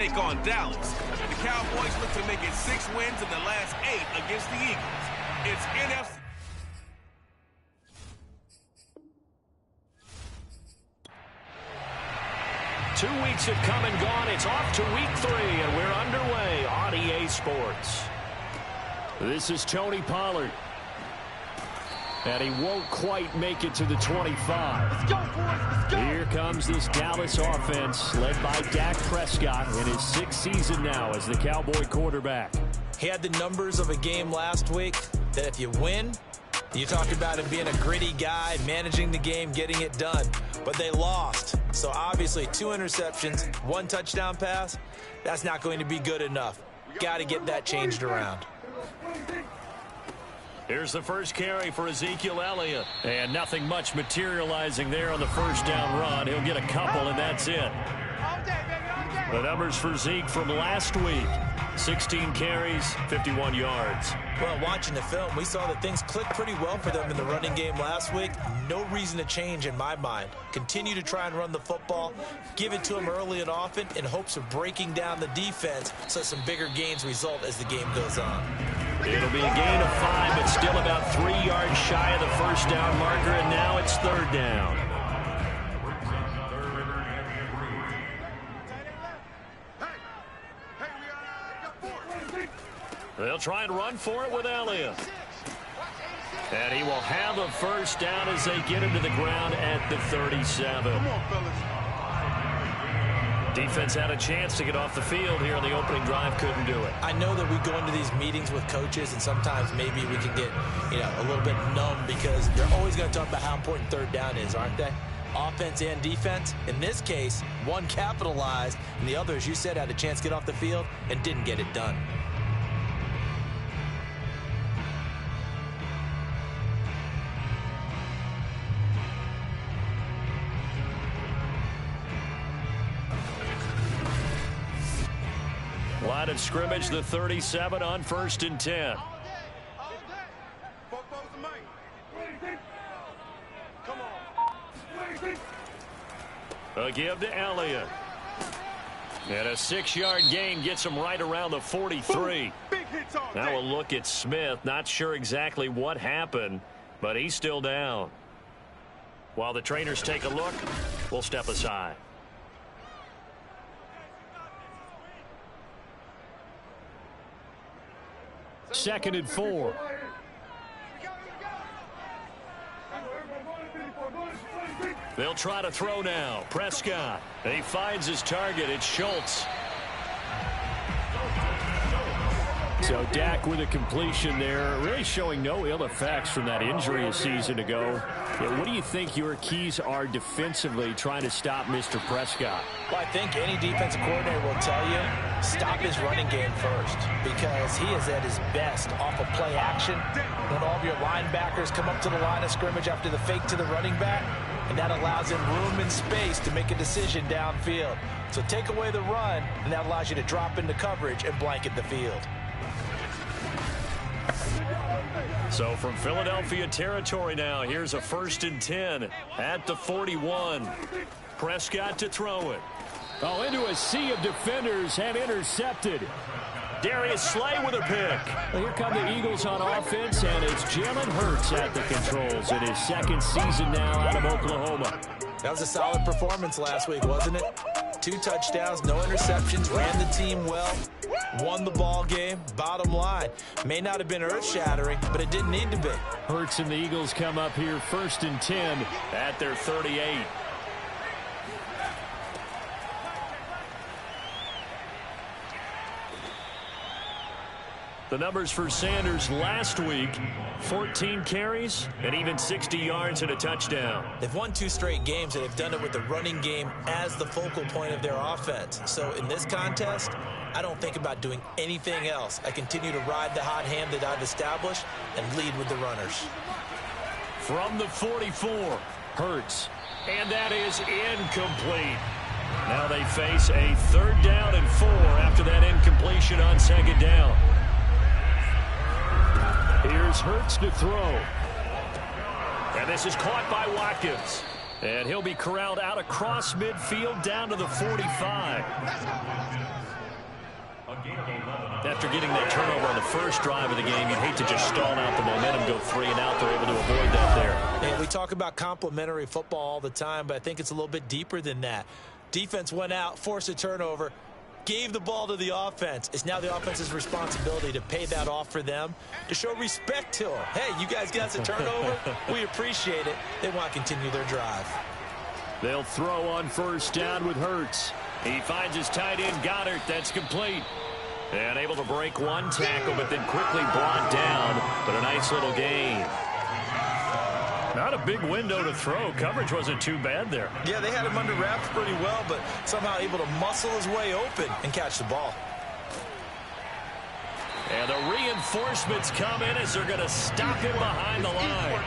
take on Dallas. The Cowboys look to make it 6 wins in the last 8 against the Eagles. It's NFC. Two weeks have come and gone. It's off to week 3, and we're underway on EA Sports. This is Tony Pollard. And he won't quite make it to the 25. Let's go, boys. Let's go. Here comes this Dallas offense led by Dak Prescott in his 6th season now as the Cowboy quarterback. He had the numbers of a game last week that if you win, you talk about him being a gritty guy, managing the game, getting it done. But they lost. So obviously 2 interceptions, 1 touchdown pass, that's not going to be good enough. Got to get that changed around. Here's the first carry for Ezekiel Elliott. And nothing much materializing there on the first down run. He'll get a couple, and that's it. The numbers for Zeke from last week. 16 carries, 51 yards. Well, watching the film, we saw that things clicked pretty well for them in the running game last week. No reason to change in my mind. Continue to try and run the football. Give it to them early and often in hopes of breaking down the defense so some bigger gains result as the game goes on. It'll be a gain of 5, but still about 3 yards shy of the first down marker, and now it's 3rd down. They'll try and run for it with Elliott. And he will have a first down as they get him to the ground at the 37. Come on, fellas. Defense had a chance to get off the field here in the opening drive, couldn't do it. I know that we go into these meetings with coaches, and sometimes maybe we can get, a little bit numb because they're always going to talk about how important 3rd down is, aren't they? Offense and defense. In this case, one capitalized, and the other, as you said, had a chance to get off the field and didn't get it done. Line of scrimmage, the 37 on 1st and 10. A give to Elliott. And a 6-yard gain gets him right around the 43. Now a look at Smith. Not sure exactly what happened, but he's still down. While the trainers take a look, we'll step aside. Second and 4. They'll try to throw now. Prescott. He finds his target. It's Schultz. So Dak with a completion there, really showing no ill effects from that injury a season ago. What do you think your keys are defensively trying to stop Mr. Prescott? Well, I think any defensive coordinator will tell you, stop his running game first, because he is at his best off of play action when all of your linebackers come up to the line of scrimmage after the fake to the running back, and that allows him room and space to make a decision downfield. So take away the run, and that allows you to drop into coverage and blanket the field. So from Philadelphia territory now, here's a 1st and 10 at the 41. Prescott to throw it. Oh, into a sea of defenders and intercepted. Darius Slay with a pick. Well, here come the Eagles on offense, and it's Jalen Hurts at the controls in his 2nd season now out of Oklahoma. That was a solid performance last week, wasn't it? 2 touchdowns, no interceptions, ran the team well, won the ball game. Bottom line, may not have been earth-shattering, but it didn't need to be. Hurts and the Eagles come up here 1st and 10 at their 38. The numbers for Sanders last week, 14 carries and even 60 yards and a touchdown. They've won 2 straight games, and they've done it with the running game as the focal point of their offense. So in this contest, I don't think about doing anything else. I continue to ride the hot hand that I've established and lead with the runners. From the 44, Hurts. And that is incomplete. Now they face a 3rd down and 4 after that incompletion on 2nd down. Here's Hurts to throw. And this is caught by Watkins. And he'll be corralled out across midfield down to the 45. After getting that turnover on the first drive of the game, you'd hate to just stall out the momentum, go 3 and out. They're able to avoid that there. And we talk about complementary football all the time, but I think it's a little bit deeper than that. Defense went out, forced a turnover, gave the ball to the offense. It's now the offense's responsibility to pay that off for them, to show respect to them. Hey, you guys got us a turnover. We appreciate it. They want to continue their drive. They'll throw on first down with Hurts. He finds his tight end, Goddard. That's complete. And able to break one tackle, but then quickly brought down. But a nice little gain. Not a big window to throw. Coverage wasn't too bad there. Yeah, they had him under wraps pretty well, but somehow able to muscle his way open and catch the ball. And the reinforcements come in as they're going to stop him behind the line.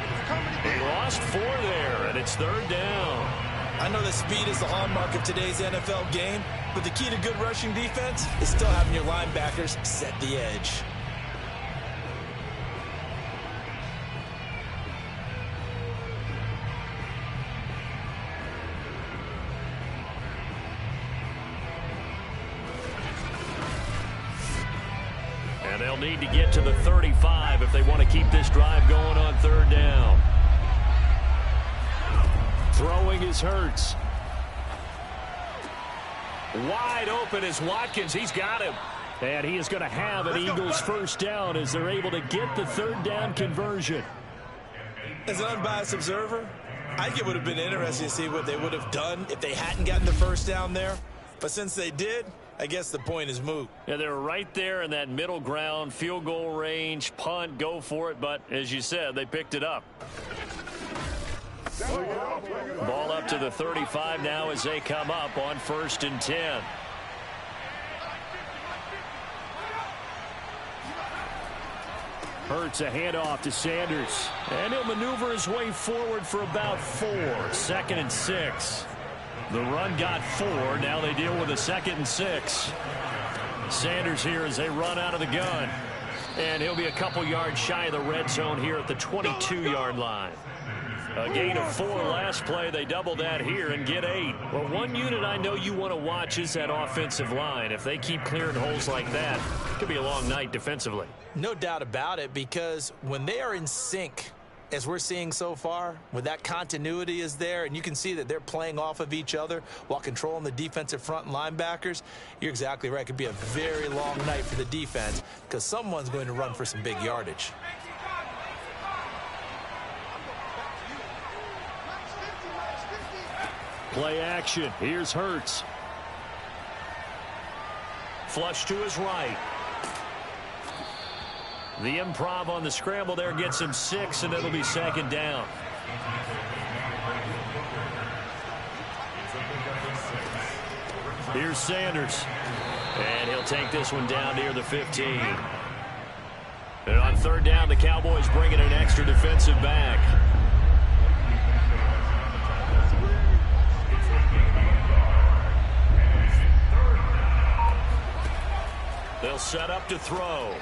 He lost 4 there, and it's 3rd down. I know that speed is the hallmark of today's NFL game, but the key to good rushing defense is still having your linebackers set the edge. And they'll need to get to the 35 if they want to keep this drive going on 3rd down. Throwing is Hurts. Wide open is Watkins. He's got him. And he is going to have an Eagles first down as they're able to get the 3rd down conversion. As an unbiased observer, I think it would have been interesting to see what they would have done if they hadn't gotten the first down there. But since they did, I guess the point is moot. Yeah, they're right there in that middle ground, field goal range, punt, go for it. But as you said, they picked it up. Ball up to the 35 now as they come up on 1st and 10. Hurts a handoff to Sanders. And he'll maneuver his way forward for about 4. 2nd and 6. The run got 4. Now they deal with a 2nd and 6. Sanders here as they run out of the gun. And he'll be a couple yards shy of the red zone here at the 22-yard line. A gain of 4 last play. They double that here and get 8. Well, one unit I know you want to watch is that offensive line. If they keep clearing holes like that, it could be a long night defensively. No doubt about it, because when they are in sync, as we're seeing so far, when that continuity is there, and you can see that they're playing off of each other while controlling the defensive front and linebackers, you're exactly right. It could be a very long night for the defense because someone's going to run for some big yardage. Play action. Here's Hurts. Flush to his right. The improv on the scramble there gets him 6, and it'll be 2nd down. Here's Sanders. And he'll take this one down near the 15. And on 3rd down, the Cowboys bring in an extra defensive back. They'll set up to throw.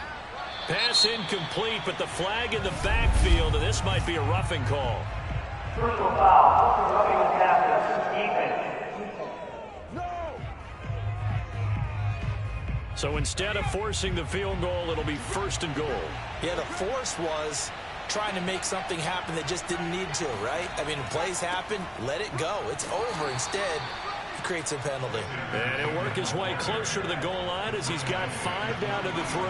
Pass incomplete, but the flag in the backfield, and this might be a roughing call. Personal foul. Roughing the pass. Defense. So instead of forcing the field goal, it'll be 1st and goal. Yeah, the force was trying to make something happen that just didn't need to, right? I mean, plays happen, let it go. It's over. Instead, he creates a penalty. And he'll work his way closer to the goal line as he's got 5 down to the 3.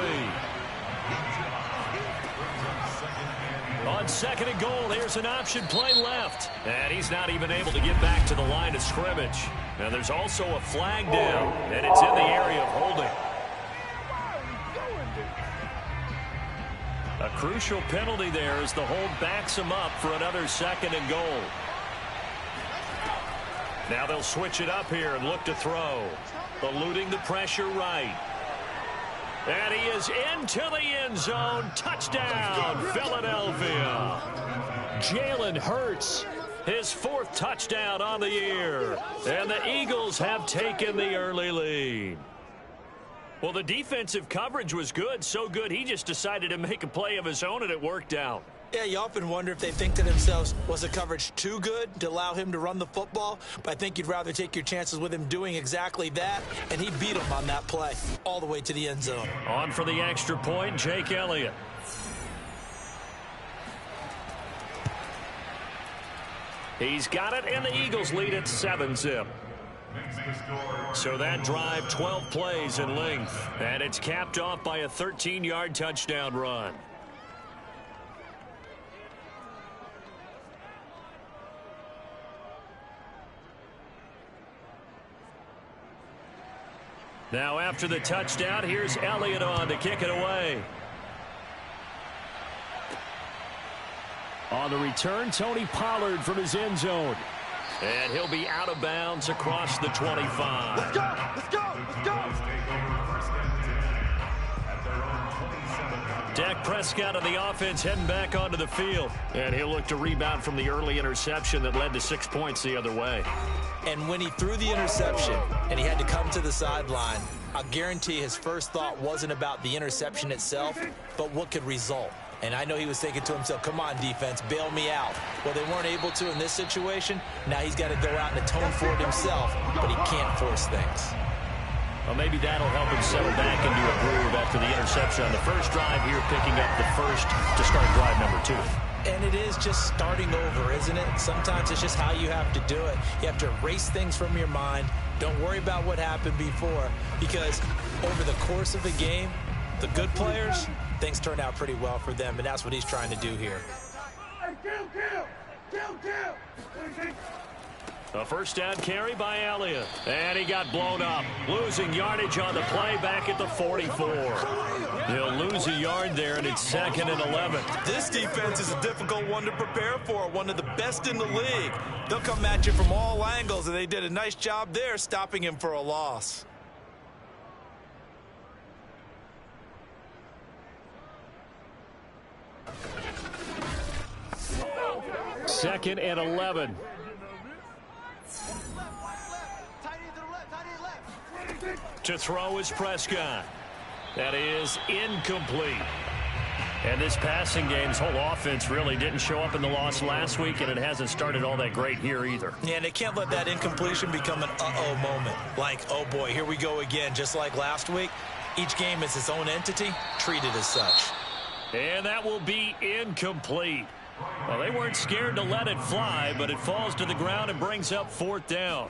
On 2nd and goal, here's an option play left. And he's not even able to get back to the line of scrimmage. Now there's also a flag down, and it's in the area of holding. A crucial penalty there as the hold backs him up for another 2nd and goal. Now they'll switch it up here and look to throw. Eluding the pressure right. And he is into the end zone. Touchdown, Philadelphia. Jalen Hurts, his 4th touchdown on the year. And the Eagles have taken the early lead. Well, the defensive coverage was good, so good he just decided to make a play of his own, and it worked out. Yeah, you often wonder if they think to themselves, was the coverage too good to allow him to run the football? But I think you'd rather take your chances with him doing exactly that, and he beat him on that play all the way to the end zone. On for the extra point, Jake Elliott. He's got it, and the Eagles lead at 7-zip. So that drive, 12 plays in length, and it's capped off by a 13-yard touchdown run. Now after the touchdown, here's Elliott on to kick it away. On the return, Tony Pollard from his end zone. And he'll be out of bounds across the 25. Let's go! Let's go! Let's go! Dak Prescott of the offense heading back onto the field. And he'll look to rebound from the early interception that led to 6 points the other way. And when he threw the interception and he had to come to the sideline, I guarantee his first thought wasn't about the interception itself, but what could result. And I know he was thinking to himself, come on, defense, bail me out. Well, they weren't able to in this situation. Now he's got to go out and atone for it himself, but he can't force things. Well, maybe that'll help him settle back into a groove after the interception on the first drive here, picking up the first to start drive number 2. And it is just starting over, isn't it? Sometimes it's just how you have to do it. You have to erase things from your mind. Don't worry about what happened before, because over the course of a game, the good players, things turn out pretty well for them, and that's what he's trying to do here. A first down carry by Elliott. And he got blown up. Losing yardage on the play back at the 44. He'll lose a yard there, and it's 2nd and 11. This defense is a difficult one to prepare for, one of the best in the league. They'll come at you from all angles, and they did a nice job there stopping him for a loss. Second and 11. To throw is Prescott. That is incomplete. And this passing game's whole offense really didn't show up in the loss last week, and it hasn't started all that great here either. Yeah, and they can't let that incompletion become an uh-oh moment. Like, oh boy, here we go again, just like last week. Each game is its own entity, treated as such. And that will be incomplete. Well, they weren't scared to let it fly, but it falls to the ground and brings up 4th down.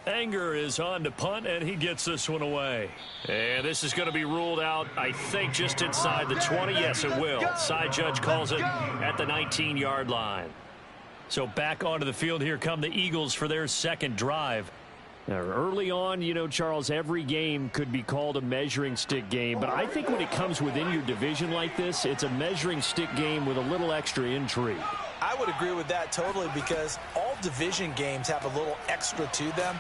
Anger is on to punt, and he gets this one away. And this is going to be ruled out, I think, just inside the 20. Yes, it will. Side judge calls it at the 19-yard line. So back onto the field here come the Eagles for their second drive. Now, early on, you know, Charles, every game could be called a measuring stick game. But I think when it comes within your division like this, it's a measuring stick game with a little extra intrigue. I would agree with that totally, because all division games have a little extra to them.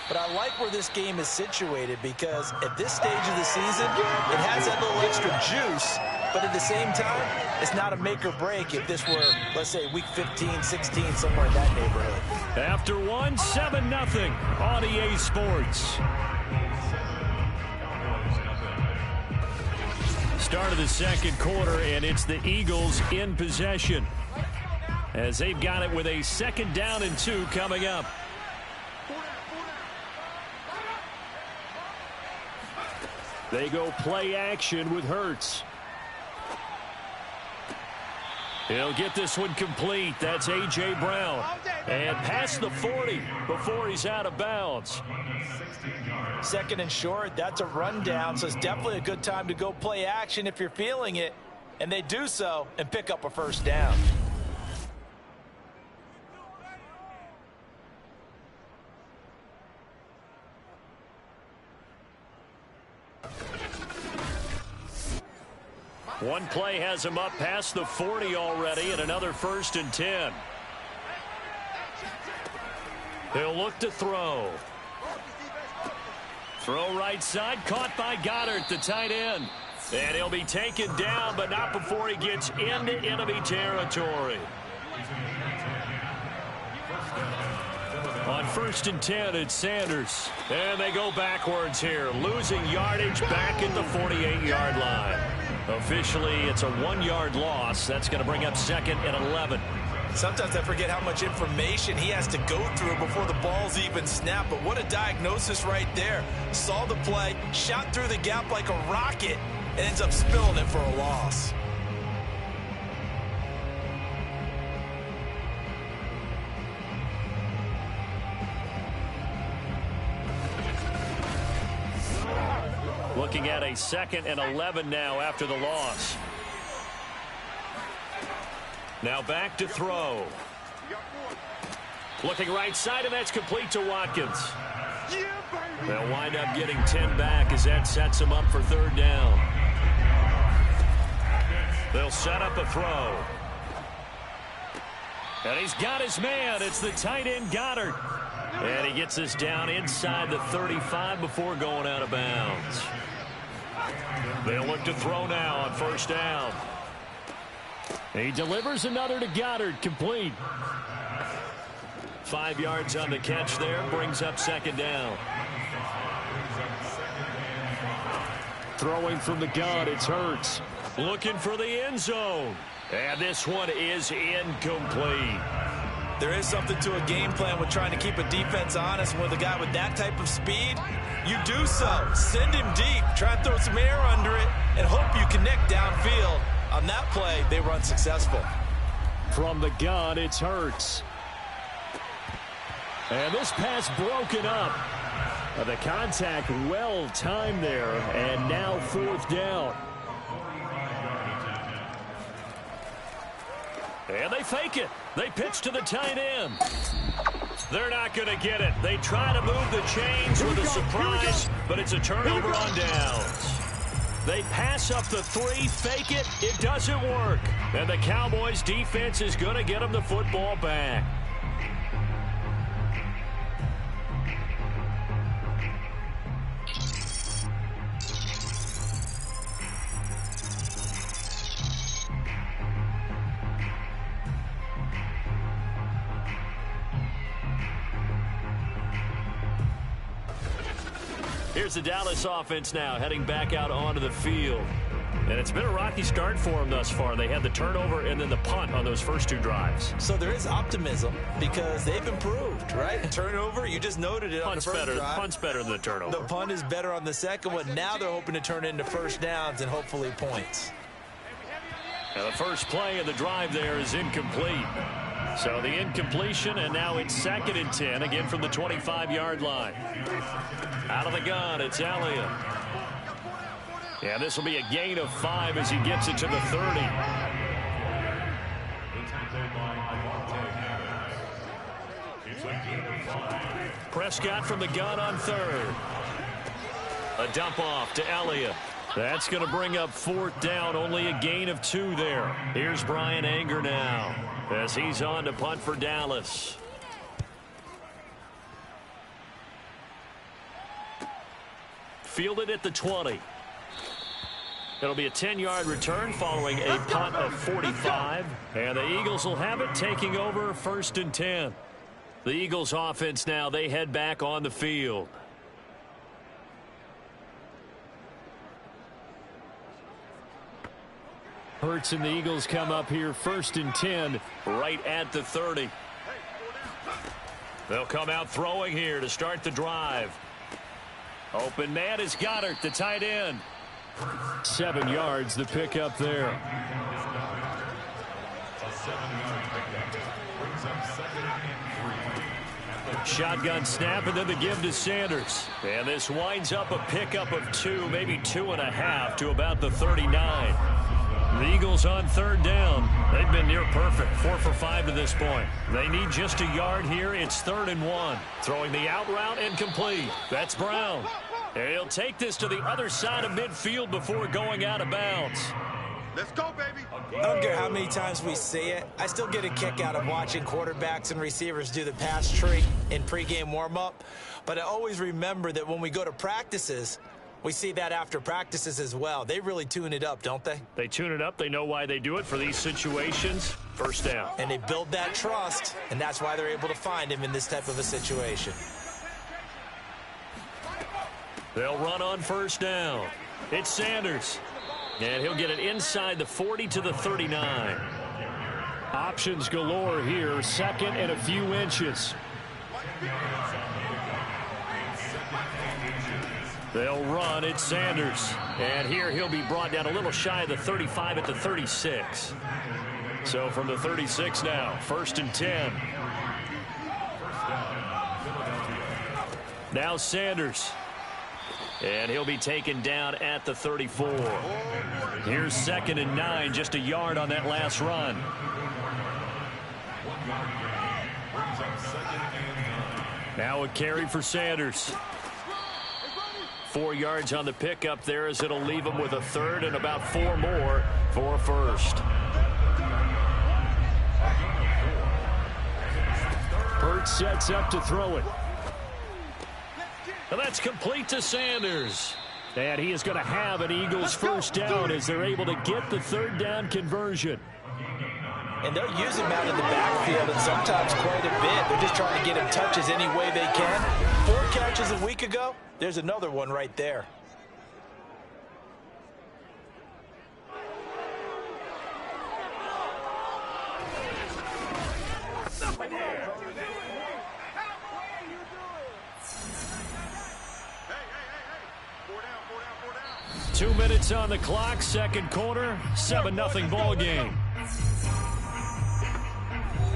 But I like where this game is situated, because at this stage of the season, it has that little extra juice. But at the same time, it's not a make or break if this were, let's say, week 15, 16, somewhere in that neighborhood. After 1, 7-0 on EA Sports. Start of the second quarter, and it's the Eagles in possession, as they've got it with a 2nd down and 2 coming up. They go play action with Hurts. He'll get this one complete. That's A.J. Brown. And past the 40 before he's out of bounds. 2nd and short, that's a rundown, so it's definitely a good time to go play action if you're feeling it. And they do so and pick up a first down. One play has him up past the 40 already, and another 1st and 10. He'll look to throw. Throw right side, caught by Goddard, the tight end. And he'll be taken down, but not before he gets into enemy territory. On 1st and 10, it's Sanders. And they go backwards here, losing yardage back at the 48-yard line. Officially, it's a 1-yard loss. That's going to bring up 2nd and 11. Sometimes I forget how much information he has to go through before the ball's even snapped. But what a diagnosis right there. Saw the play, shot through the gap like a rocket, and ends up spilling it for a loss. Looking at a 2nd and 11 now after the loss. Now back to throw. Looking right side, and that's complete to Watkins. They'll wind up getting 10 back as that sets them up for 3rd down. They'll set up a throw. And he's got his man. It's the tight end, Goddard. And he gets us down inside the 35 before going out of bounds. They'll look to throw now on 1st down. He delivers another to Goddard, complete. 5 yards on the catch there, brings up 2nd down. Throwing from the gun, it's Hurts. Looking for the end zone. And this one is incomplete. There is something to a game plan with trying to keep a defense honest. With a guy with that type of speed, you do so. Send him deep, try and throw some air under it, and hope you connect downfield. On that play, they were unsuccessful. From the gun, it's Hurts. And this pass broken up. The contact well timed there, and now 4th down. And they fake it. They pitch to the tight end. They're not going to get it. They try to move the chains with a surprise, but it's a turnover on downs. They pass up the 3, fake it. It doesn't work. And the Cowboys defense is going to get them the football back. Here's the Dallas offense now heading back out onto the field. And it's been a rocky start for them thus far. They had the turnover and then the punt on those first 2 drives. So there is optimism because they've improved, right? Turnover, you just noted it on the first drive. Punt's better than the turnover. The punt is better on the second one. Now they're hoping to turn it into 1st downs and hopefully points. Now the first play of the drive there is incomplete. So the incompletion, and now it's 2nd and 10, again from the 25-yard line. Out of the gun, it's Elliott. Yeah, this will be a gain of 5 as he gets it to the 30. Prescott from the gun on 3rd. A dump off to Elliott. That's going to bring up 4th down, only a gain of 2 there. Here's Brian Anger now as he's on to punt for Dallas. Fielded at the 20. It'll be a 10-yard return following a punt of 45. And the Eagles will have it, taking over 1st and 10. The Eagles offense now, they head back on the field. Hurts and the Eagles come up here 1st and 10 right at the 30. They'll come out throwing here to start the drive. Open man is Goddard, the tight end. 7 yards, the pickup there. Shotgun snap, and then the give to Sanders. And this winds up a pickup of 2, maybe 2.5 to about the 39. The Eagles on 3rd down. They've been near perfect, 4 for 5 to this point. They need just a yard here. It's 3rd and 1. Throwing the out route and complete. That's Brown. And he'll take this to the other side of midfield before going out of bounds. Let's go, baby. I don't care how many times we see it. I still get a kick out of watching quarterbacks and receivers do the pass tree in pregame warm-up. But I always remember that when we go to practices, we see that after practices as well. They really tune it up, don't they? They tune it up. They know why they do it for these situations. 1st down. And they build that trust, and that's why they're able to find him in this type of a situation. They'll run on 1st down. It's Sanders. And he'll get it inside the 40 to the 39. Options galore here. Second and a few inches. They'll run. It's Sanders. And here he'll be brought down a little shy of the 35 at the 36. So from the 36 now, 1st and 10. Now Sanders. And he'll be taken down at the 34. Here's 2nd and 9, just a yard on that last run. Now a carry for Sanders. 4 yards on the pickup there as it'll leave him with a 3rd and about 4 more for a 1st. Hurts sets up to throw it. And that's complete to Sanders. And he is going to have an Eagles first down as they're able to get the 3rd down conversion. And they'll use him out in the backfield, and sometimes quite a bit. They're just trying to get him touches any way they can. 4 catches a week ago. There's another one right there. Two minutes on the clock, second quarter, 7-0 ball game.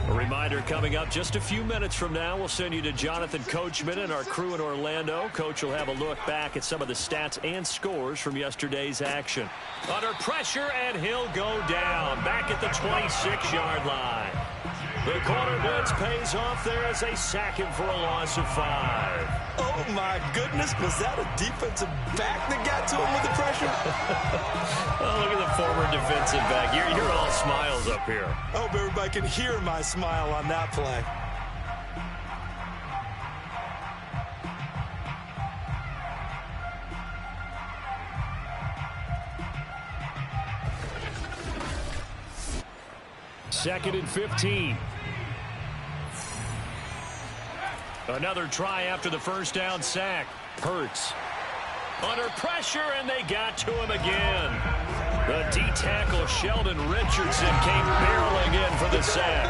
A reminder coming up just a few minutes from now, we'll send you to Jonathan Coachman and our crew in Orlando. Coach will have a look back at some of the stats and scores from yesterday's action. Under pressure, and he'll go down back at the 26-yard line. The corner blitz pays off there as they sack him for a loss of 5. Oh, my goodness. Was that a defensive back that got to him with the pressure? Oh, look at the former defensive back. You're all smiles up here. I hope everybody can hear my smile on that play. Second and 15. Another try after the first down sack. Hurts. Under pressure, and they got to him again. The D-tackle Sheldon Richardson came barreling in for the sack.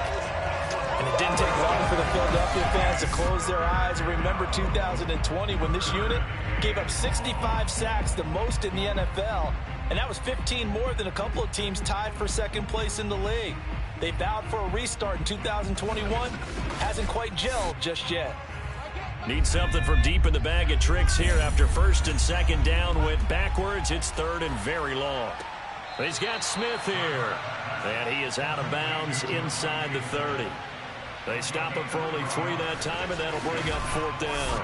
And it didn't take long for the Philadelphia fans to close their eyes and remember 2020 when this unit gave up 65 sacks, the most in the NFL. And that was 15 more than a couple of teams tied for second place in the league. They vowed for a restart in 2021. Hasn't quite gelled just yet. Need something from deep in the bag of tricks here after 1st and 2nd down. Went backwards. It's 3rd and very long. He's got Smith here. And he is out of bounds inside the 30. They stop him for only 3 that time, and that'll bring up 4th down.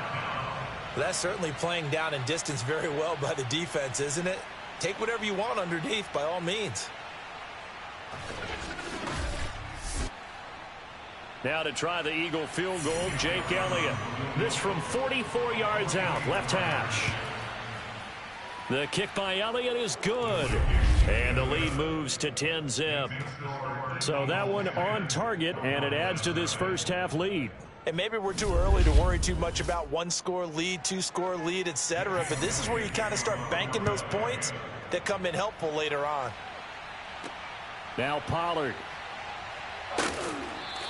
Well, that's certainly playing down in distance very well by the defense, isn't it? Take whatever you want underneath by all means. Now to try the Eagle field goal, Jake Elliott. This from 44 yards out, left hash. The kick by Elliott is good. And the lead moves to 10-zip. So that one on target, and it adds to this first half lead. And maybe we're too early to worry too much about 1-score lead, 2-score lead, etc. But this is where you kind of start banking those points that come in helpful later on. Now Pollard.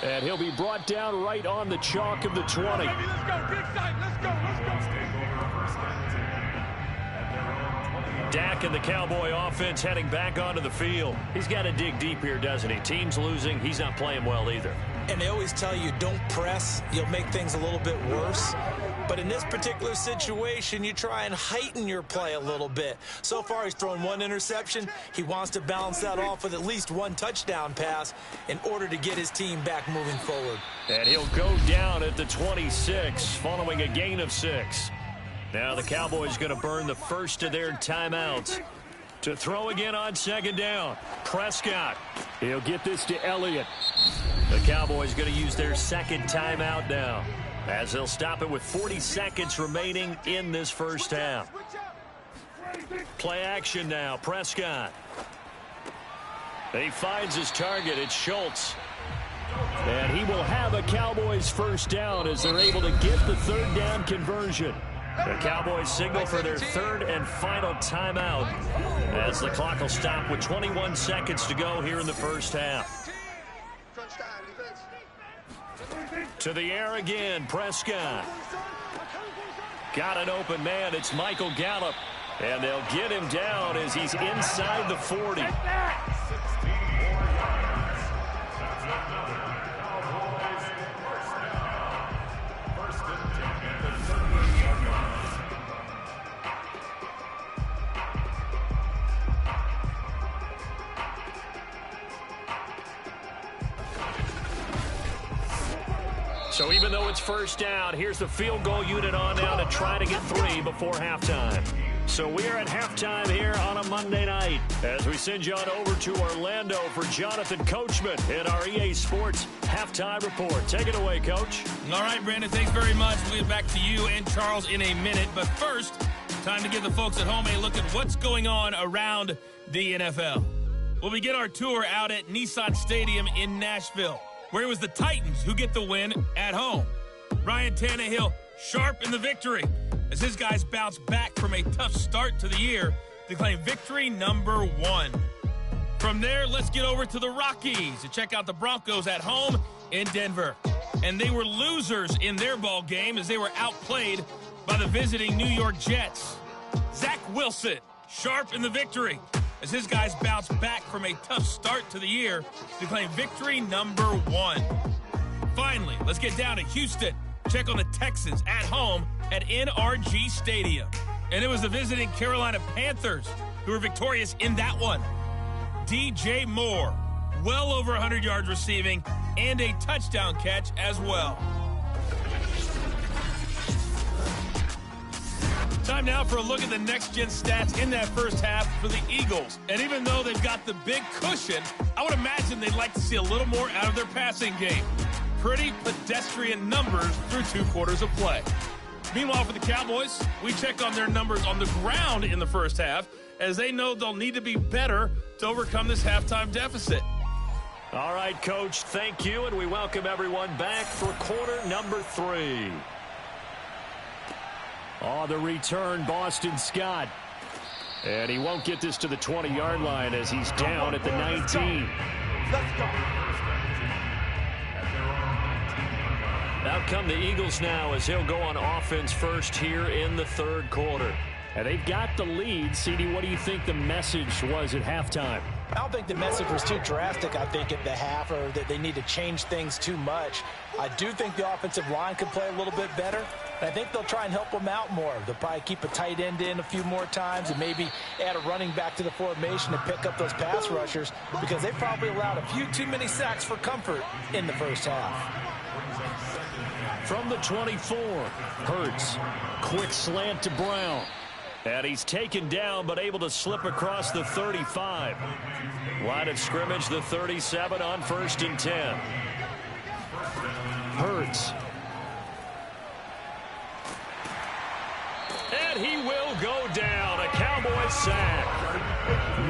And he'll be brought down right on the chalk of the 20. Let's go, big side, let's go. Dak and the Cowboy offense heading back onto the field. He's got to dig deep here, doesn't he? Team's losing. He's not playing well either. And they always tell you don't press. You'll make things a little bit worse. But in this particular situation, you try and heighten your play a little bit. So far, he's thrown 1 interception. He wants to balance that off with at least 1 touchdown pass in order to get his team back moving forward. And he'll go down at the 26 following a gain of 6. Now the Cowboys going to burn the first of their timeouts. To throw again on 2nd down. Prescott. He'll get this to Elliott. The Cowboys going to use their 2nd timeout now, as they'll stop it with 40 seconds remaining in this first half. Play action now. Prescott. He finds his target. It's Schultz. And he will have a Cowboys first down as they're able to get the 3rd down conversion. The Cowboys signal for their third and final timeout as the clock will stop with 21 seconds to go here in the first half. To the air again, Prescott. Got an open man, it's Michael Gallup. And they'll get him down as he's inside the 40. So even though it's first down, here's the field goal unit on now to try to get 3 before halftime. So we are at halftime here on a Monday night as we send you on over to Orlando for Jonathan Coachman in our EA Sports Halftime Report. Take it away, Coach. All right, Brandon, thanks very much. We'll get back to you and Charles in a minute. But first, time to give the folks at home a look at what's going on around the NFL. We'll begin our tour out at Nissan Stadium in Nashville, where it was the Titans who get the win at home. Ryan Tannehill sharp in the victory as his guys bounce back from a tough start to the year to claim victory number 1. From there, let's get over to the Rockies to check out the Broncos at home in Denver. And they were losers in their ball game as they were outplayed by the visiting New York Jets. Zach Wilson sharp in the victory as his guys bounce back from a tough start to the year to claim victory number 1. Finally, let's get down to Houston. Check on the Texans at home at NRG Stadium. And it was the visiting Carolina Panthers who were victorious in that one. DJ Moore, well over 100 yards receiving and a touchdown catch as well. Time now for a look at the next-gen stats in that first half for the Eagles. And even though they've got the big cushion, I would imagine they'd like to see a little more out of their passing game. Pretty pedestrian numbers through 2 quarters of play. Meanwhile, for the Cowboys, we check on their numbers on the ground in the first half as they know they'll need to be better to overcome this halftime deficit. All right, Coach, thank you, and we welcome everyone back for quarter number 3. On the return, Boston Scott. And he won't get this to the 20-yard line as he's down at the 19. Let's go. Out come the Eagles now as he'll go on offense first here in the third quarter. And they've got the lead. CD, what do you think the message was at halftime? I don't think the message was too drastic, I think, at the half, or that they need to change things too much. I do think the offensive line could play a little bit better. And I think they'll try and help them out more. They'll probably keep a tight end in a few more times and maybe add a running back to the formation to pick up those pass rushers because they probably allowed a few too many sacks for comfort in the first half. From the 24, Hurts. Quick slant to Brown. And he's taken down but able to slip across the 35. Line of scrimmage, the 37 on 1st and 10. Hurts. And he will go down. A Cowboy sack.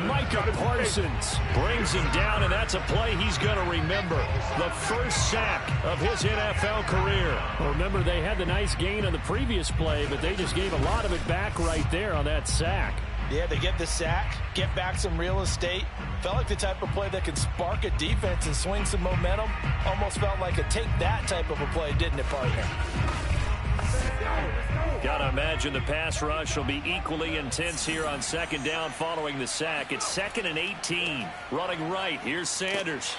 Micah Parsons brings him down, and that's a play he's going to remember. The first sack of his NFL career. Well, remember, they had the nice gain on the previous play, but they just gave a lot of it back right there on that sack. Yeah, they get the sack, get back some real estate. Felt like the type of play that could spark a defense and swing some momentum. Almost felt like a take-that type of a play, didn't it, partner? Gotta imagine the pass rush will be equally intense here on second down following the sack. It's 2nd and 18. Running right. Here's Sanders.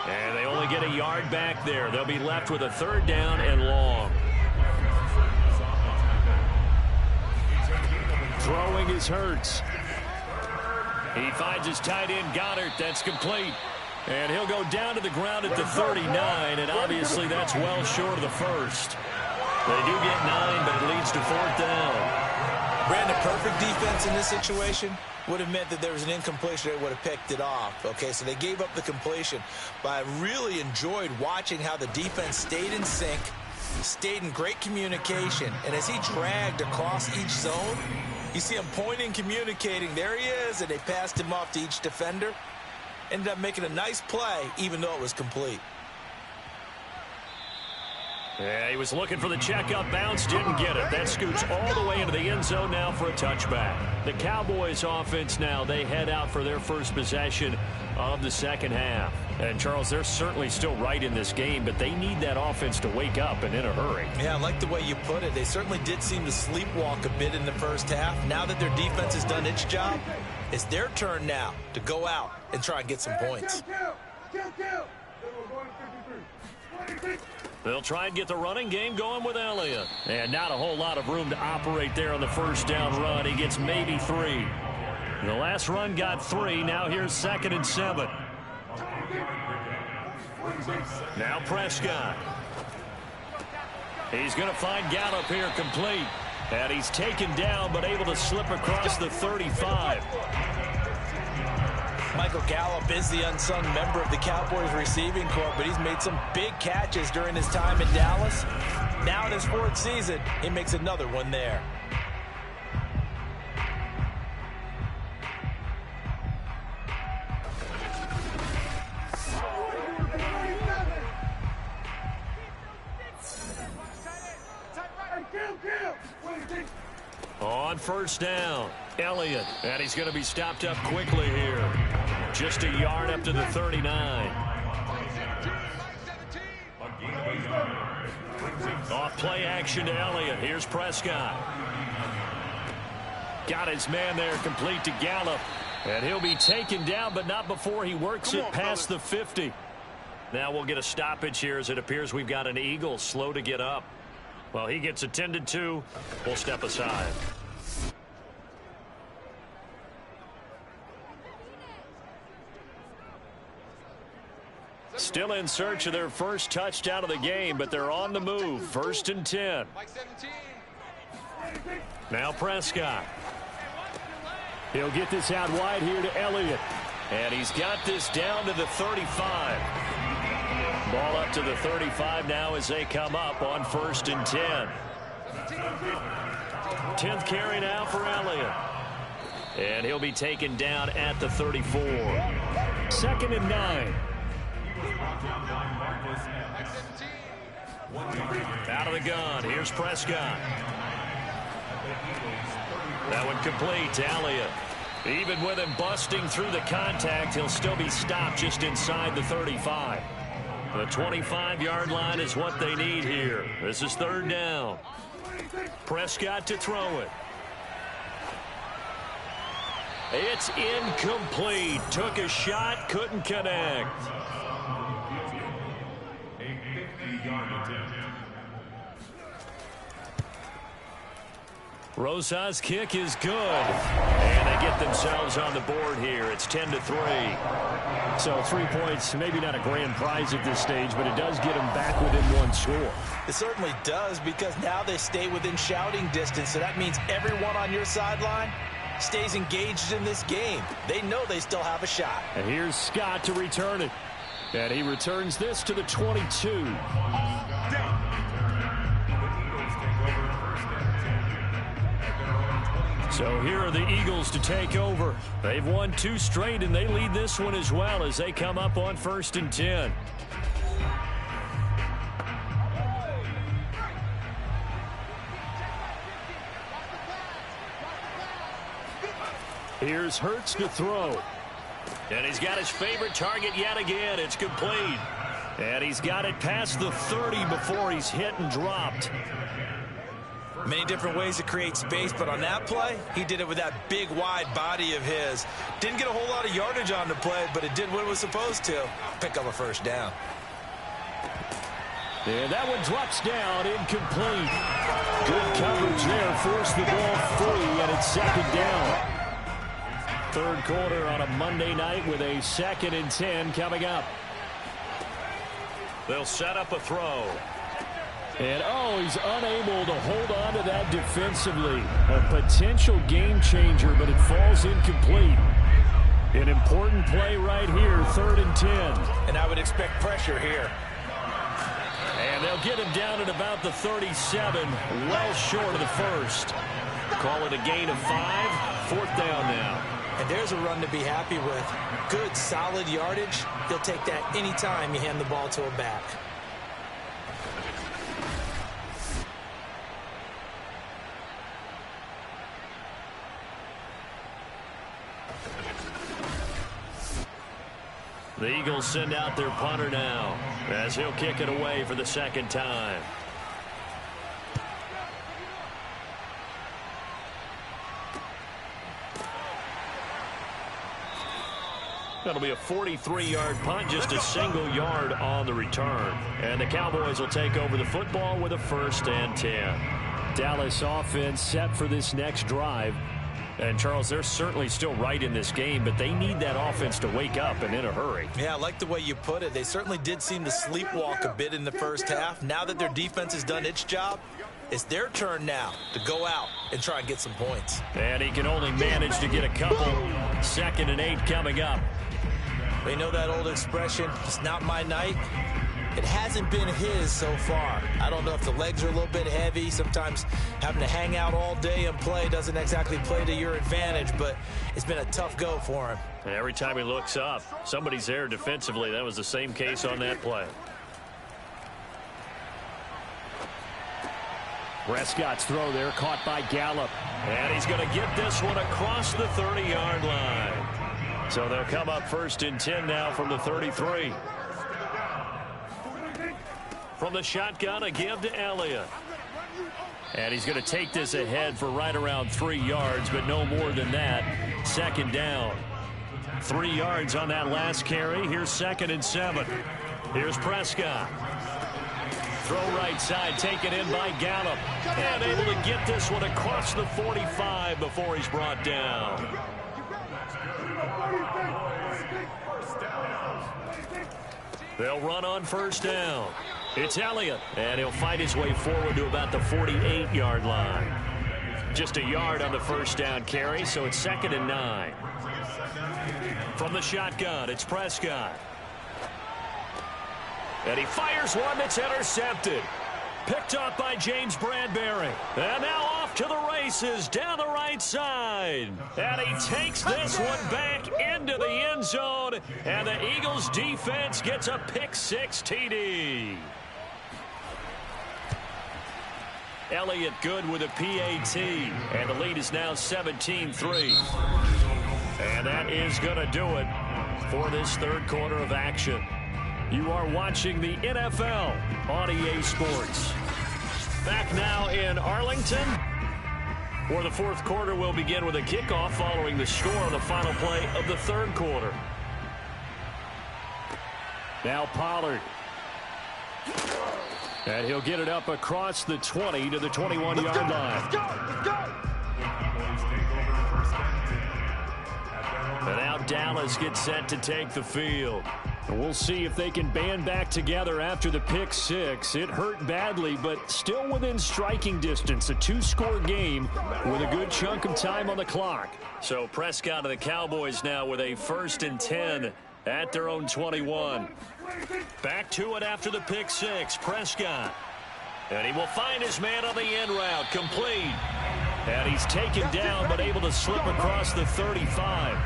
And they only get a yard back there. They'll be left with a 3rd down and long. Throwing is Hurts. He finds his tight end, Goddard. That's complete. And he'll go down to the ground at the 39, and obviously that's well short of the first. They do get 9, but it leads to 4th down. Brandon, perfect defense in this situation would have meant that there was an incompletion that would have picked it off. Okay, so they gave up the completion. But I really enjoyed watching how the defense stayed in sync, stayed in great communication. And as he dragged across each zone, you see him pointing, communicating. There he is, and they passed him off to each defender. Ended up making a nice play, even though it was complete. Yeah, he was looking for the checkup bounce, didn't get it. That scoots all the way into the end zone now for a touchback. The Cowboys offense now, they head out for their first possession of the second half. And, Charles, they're certainly still right in this game, but they need that offense to wake up and in a hurry. Yeah, I like the way you put it. They certainly did seem to sleepwalk a bit in the first half. Now that their defense has done its job, it's their turn now to go out and try and get some points. They'll try and get the running game going with Elliott. And not a whole lot of room to operate there on the first down run. He gets maybe 3. The last run got 3. Now here's 2nd and 7. Now Prescott. He's going to find Gallup here complete. And he's taken down but able to slip across the 35. Michael Gallup is the unsung member of the Cowboys receiving corps, but he's made some big catches during his time in Dallas. Now in his 4th season, he makes another one there. On first down, Elliott, and he's going to be stopped up quickly here. Just a yard up to the 39. Off play action to Elliott. Here's Prescott. Got his man there complete to Gallup. And he'll be taken down, but not before he works it past the 50. Now we'll get a stoppage here as it appears we've got an Eagle slow to get up. Well, he gets attended to. We'll step aside. Still in search of their first touchdown of the game, but they're on the move. 1st and 10. Now Prescott. He'll get this out wide here to Elliott. And he's got this down to the 35. Ball up to the 35 now as they come up on 1st and 10. 10th carry now for Elliott. And he'll be taken down at the 34. 2nd and 9. Out of the gun. Here's Prescott. That one complete to Elliott. Even with him busting through the contact, he'll still be stopped just inside the 35. The 25-yard line is what they need here. This is 3rd down. Prescott to throw it. It's incomplete. Took a shot, couldn't connect. Rosas' kick is good. And they get themselves on the board here. It's 10-3. So 3 points, maybe not a grand prize at this stage, but it does get them back within 1 score. It certainly does, because now they stay within shouting distance. So that means everyone on your sideline stays engaged in this game. They know they still have a shot. And here's Scott to return it. And he returns this to the 22. So here are the Eagles to take over. They've won 2 straight, and they lead this one as well as they come up on 1st and 10. Here's Hurts to throw. And he's got his favorite target yet again. It's complete. And he's got it past the 30 before he's hit and dropped. Many different ways to create space, but on that play, he did it with that big, wide body of his. Didn't get a whole lot of yardage on the play, but it did what it was supposed to. Pick up a 1st down. And that one drops down, incomplete. Good coverage there, forced the ball free, and it's 2nd down. 3rd quarter on a Monday night with a 2nd and 10 coming up. They'll set up a throw. And, he's unable to hold on to that defensively. A potential game changer, but it falls incomplete. An important play right here, 3rd and 10. And I would expect pressure here. And they'll get him down at about the 37, well short of the 1st. Call it a gain of 5, 4th down now. And there's a run to be happy with. Good, solid yardage. He'll take that anytime you hand the ball to a back. The Eagles send out their punter now as he'll kick it away for the second time. That'll be a 43-yard punt, just a single yard on the return. And the Cowboys will take over the football with a 1st and 10. Dallas offense set for this next drive. And, Charles, they're certainly still right in this game, but they need that offense to wake up and in a hurry. Yeah, I like the way you put it. They certainly did seem to sleepwalk a bit in the first half. Now that their defense has done its job, it's their turn now to go out and try and get some points. And he can only manage to get a couple. 2nd and 8 coming up. You know that old expression, it's not my night? It hasn't been his so far. I don't know if the legs are a little bit heavy. Sometimes having to hang out all day and play doesn't exactly play to your advantage, but it's been a tough go for him. And every time he looks up, somebody's there defensively. That was the same case on that play. Prescott's throw there caught by Gallup. And he's going to get this one across the 30-yard line. So they'll come up 1st and 10 now from the 33. From the shotgun, a give to Elliott. And he's going to take this ahead for right around 3 yards, but no more than that. 2nd down. 3 yards on that last carry. Here's 2nd and 7. Here's Prescott. Throw right side, taken in by Gallup. And able to get this one across the 45 before he's brought down. They'll run on 1st down. It's Elliott, and he'll fight his way forward to about the 48-yard line. Just a yard on the 1st down carry, so it's 2nd and 9. From the shotgun, it's Prescott. And he fires one that's intercepted. Picked up by James Bradbury. And now off to the races down the right side. And he takes this one back into the end zone. And the Eagles defense gets a pick-6 TD. Elliott good with a PAT. And the lead is now 17-3. And that is going to do it for this 3rd quarter of action. You are watching the NFL on EA Sports. Back now in Arlington, where the 4th quarter will begin with a kickoff following the score on the final play of the 3rd quarter. Now Pollard. And he'll get it up across the 20 to the 21-yard line. Let's go! And now Dallas gets set to take the field. We'll see if they can band back together after the pick-6. It hurt badly, but still within striking distance. A 2-score game with a good chunk of time on the clock. So Prescott and the Cowboys now with a 1st and 10 at their own 21. Back to it after the pick-6. Prescott. And he will find his man on the end route. Complete. And he's taken down, but able to slip across the 35.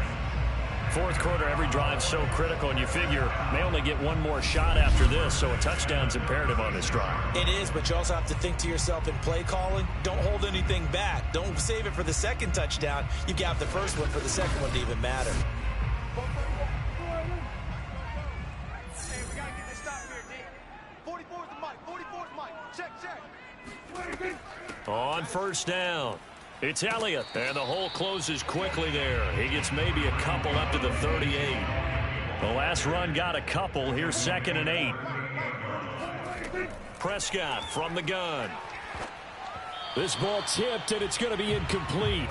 4th quarter, every drive so critical, and you figure they only get one more shot after this, so a touchdown's imperative on this drive. It is, but you also have to think to yourself in play calling, don't hold anything back. Don't save it for the 2nd touchdown. You got the 1st one for the 2nd one to even matter. Hey, we gotta get this stop here, D. 44's the mic. 44's mic. Check. On 1st down, it's Elliott, and the hole closes quickly there. He gets maybe a couple up to the 38. The last run got a couple. Here's 2nd and 8. Prescott from the gun. This ball tipped, and it's going to be incomplete.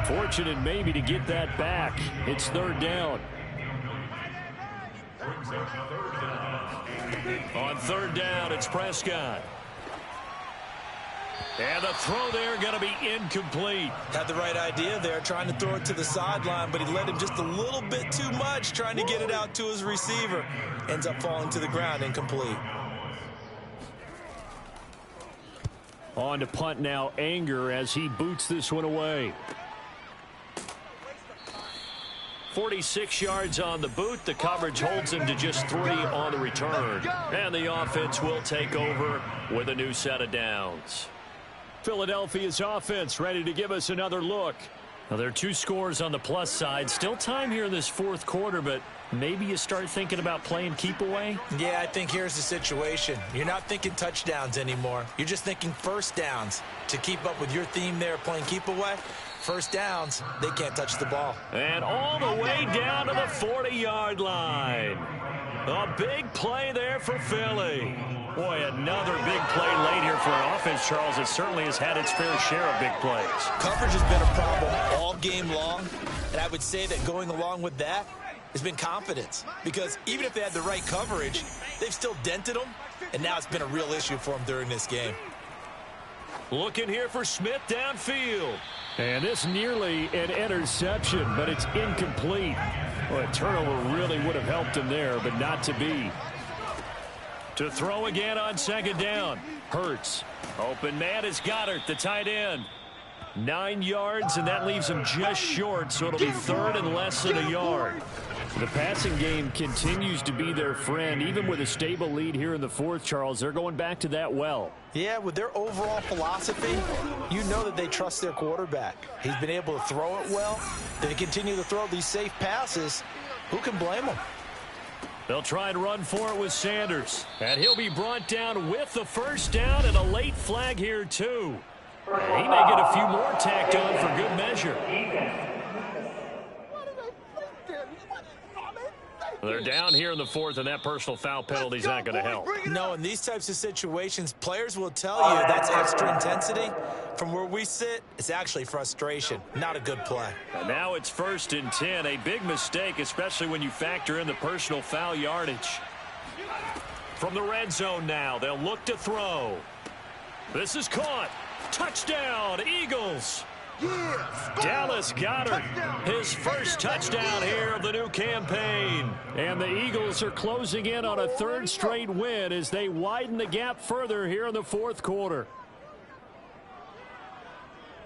Fortunate maybe to get that back. It's 3rd down. On 3rd down, it's Prescott. And the throw there going to be incomplete. Had the right idea there, trying to throw it to the sideline, but he led him just a little bit too much, trying to get it out to his receiver. Ends up falling to the ground, incomplete. On to punt now, Anger, as he boots this one away. 46 yards on the boot. The coverage holds him to just 3 on the return. And the offense will take over with a new set of downs. Philadelphia's offense ready to give us another look Well, there are 2 scores on the plus side. Still time here in this fourth quarter, but maybe you start thinking about playing keep away? Yeah, I think here's the situation. You're not thinking touchdowns anymore. You're just thinking first downs. To keep up with your theme there, playing keep away, first downs, they can't touch the ball. And all the way down to the 40-yard line. A big play there for Philly. Boy, another big play late here for an offense, Charles. It certainly has had its fair share of big plays. Coverage has been a problem all game long, and I would say that going along with that has been confidence. Because even if they had the right coverage, they've still dented them, and now it's been a real issue for them during this game. Looking here for Smith downfield. And this nearly an interception, but it's incomplete. Well, a turnover really would have helped him there, but not to be. To throw again on second down. Hurts. Open man is Goddard, the tight end. 9 yards, and that leaves him just short, so it'll be third and less than a yard. The passing game continues to be their friend. Even with a stable lead here in the fourth, Charles, they're going back to that well. Yeah, with their overall philosophy, you know that they trust their quarterback. He's been able to throw it well. They continue to throw these safe passes. Who can blame them? They'll try and run for it with Sanders. And he'll be brought down with the first down and a late flag here, too. And he may get a few more tacked on for good measure. They're down here in the fourth, and that personal foul penalty is not going to help. No, in these types of situations, players will tell you that's extra intensity. From where we sit, it's actually frustration, not a good play. And now it's 1st and 10, a big mistake, especially when you factor in the personal foul yardage. From the red zone now, they'll look to throw. This is caught. Touchdown, Eagles. Dallas Goedert, his first touchdown here of the new campaign. And the Eagles are closing in on a 3rd straight win as they widen the gap further here in the fourth quarter.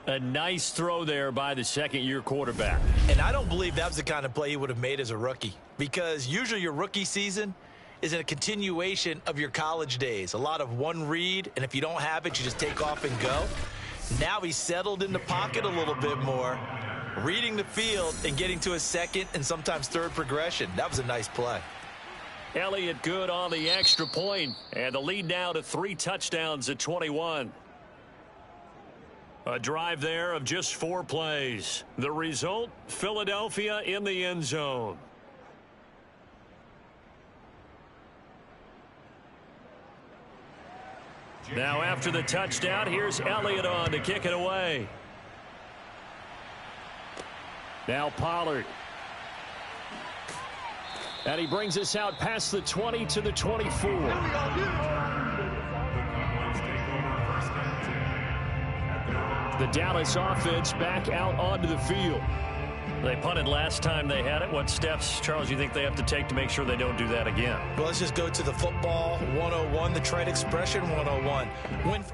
A nice throw there by the second-year quarterback. And I don't believe that was the kind of play he would have made as a rookie, because usually your rookie season is a continuation of your college days. A lot of one read, and if you don't have it, you just take off and go. Now he's settled in the pocket a little bit more, reading the field and getting to his second and sometimes third progression. That was a nice play. Elliott good on the extra point, and the lead now to 3 touchdowns at 21. A drive there of just 4 plays. The result, Philadelphia in the end zone. Now after the touchdown, here's Elliott on to kick it away. Now Pollard. And he brings us out past the 20 to the 24. The Dallas offense back out onto the field. They punted last time they had it. What steps, Charles, you think they have to take to make sure they don't do that again? Well, let's just go to the football 101, the trade expression 101. When